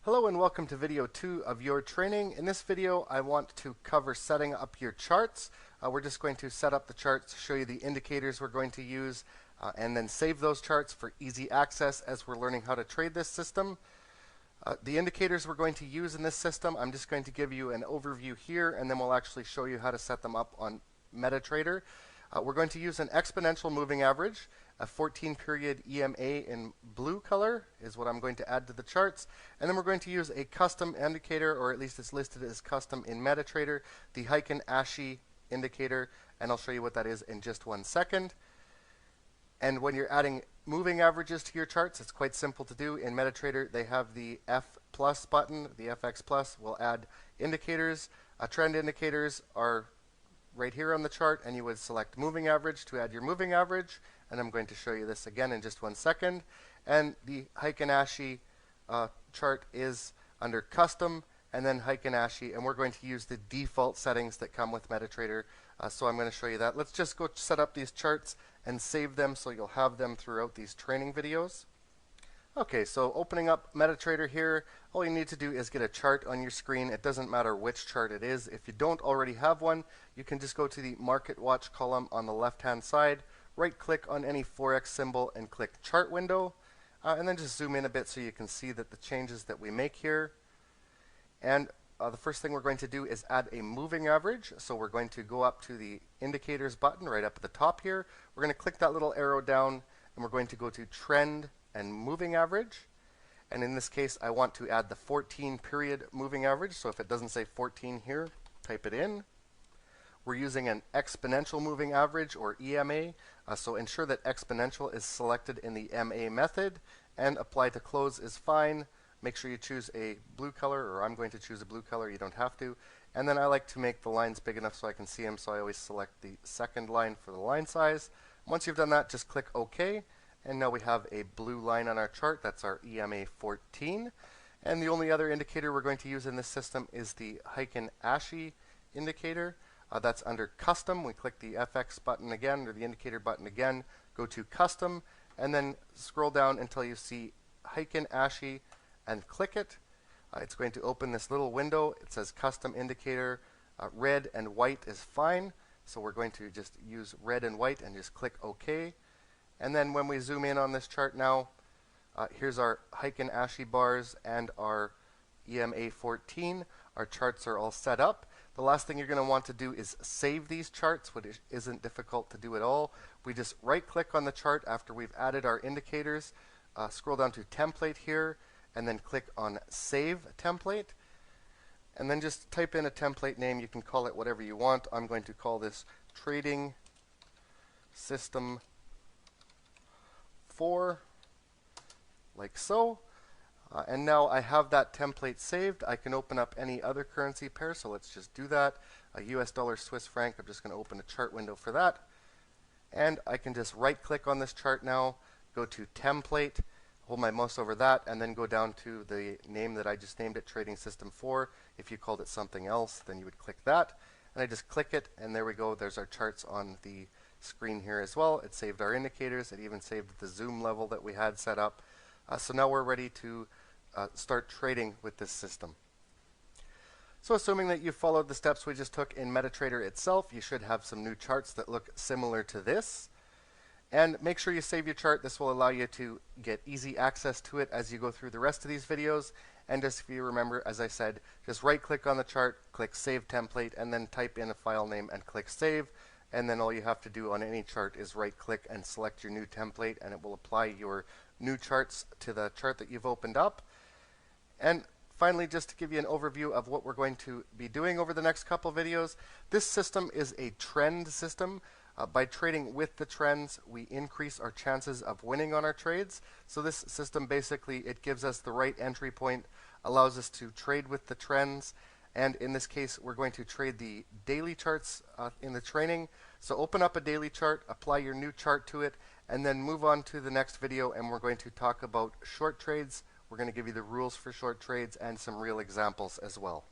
Hello and welcome to video 2 of your training. In this video I want to cover setting up your charts. We're just going to set up the charts, show you the indicators we're going to use, and then save those charts for easy access as we're learning how to trade this system. The indicators we're going to use in this system, I'm just going to give you an overview here and then we'll actually show you how to set them up on MetaTrader. We're going to use an exponential moving average. A 14-period EMA in blue color is what I'm going to add to the charts. And then we're going to use a custom indicator, or at least it's listed as custom in MetaTrader, the Heikin-Ashi indicator, and I'll show you what that is in just 1 second. And when you're adding moving averages to your charts, it's quite simple to do. In MetaTrader, they have the F plus button, the FX plus will add indicators. Trend indicators are right here on the chart, and you would select moving average to add your moving average. And I'm going to show you this again in just 1 second. And the Heikin-Ashi chart is under custom and then Heikin-Ashi, and we're going to use the default settings that come with MetaTrader. So I'm going to show you that. Let's just go set up these charts and save them so you'll have them throughout these training videos. Okay, so opening up MetaTrader here, all you need to do is get a chart on your screen. It doesn't matter which chart it is. If you don't already have one, you can just go to the Market Watch column on the left-hand side, right-click on any Forex symbol and click Chart Window, and then just zoom in a bit so you can see that the changes that we make here. And the first thing we're going to do is add a moving average. So we're going to go up to the Indicators button right up at the top here. We're going to click that little arrow down, and we're going to go to Trend and Moving Average. And in this case, I want to add the 14-period moving average. So if it doesn't say 14 here, type it in. We're using an exponential moving average, or EMA, so ensure that exponential is selected in the MA method, and apply to close is fine. Make sure you choose a blue color, or I'm going to choose a blue color, you don't have to. And then I like to make the lines big enough so I can see them, so I always select the second line for the line size. Once you've done that, just click OK, and now we have a blue line on our chart. That's our EMA 14. And the only other indicator we're going to use in this system is the Heikin-Ashi indicator. That's under Custom. We click the FX button again, or the Indicator button again, go to Custom, and then scroll down until you see Heikin-Ashi and click it. It's going to open this little window. It says Custom Indicator. Red and white is fine, so we're going to just use red and white and just click OK. And then when we zoom in on this chart now, here's our Heikin-Ashi bars and our EMA 14. Our charts are all set up. The last thing you're going to want to do is save these charts, which isn't difficult to do at all. We just right-click on the chart after we've added our indicators, scroll down to Template here, and then click on Save Template. And then just type in a template name. You can call it whatever you want. I'm going to call this Trading System 4, like so. And now I have that template saved. I can open up any other currency pair, so let's just do that. A US dollar, Swiss franc, I'm just going to open a chart window for that. And I can just right-click on this chart now, go to Template, hold my mouse over that, and then go down to the name that I just named it, Trading System 4. If you called it something else, then you would click that. And I just click it, and there we go. There's our charts on the screen here as well. It saved our indicators. It even saved the zoom level that we had set up. So now we're ready to start trading with this system. So assuming that you followed the steps we just took in MetaTrader itself, you should have some new charts that look similar to this. And make sure you save your chart. This will allow you to get easy access to it as you go through the rest of these videos. And just if you remember, as I said, just right-click on the chart, click Save Template, and then type in a file name and click Save. And then all you have to do on any chart is right-click and select your new template, and it will apply your new charts to the chart that you've opened up. And finally, just to give you an overview of what we're going to be doing over the next couple videos, this system is a trend system. By trading with the trends, we increase our chances of winning on our trades. So this system basically, it gives us the right entry point, allows us to trade with the trends. And in this case, we're going to trade the daily charts in the training. So open up a daily chart, apply your new chart to it, and then move on to the next video, and we're going to talk about short trades. We're going to give you the rules for short trades and some real examples as well.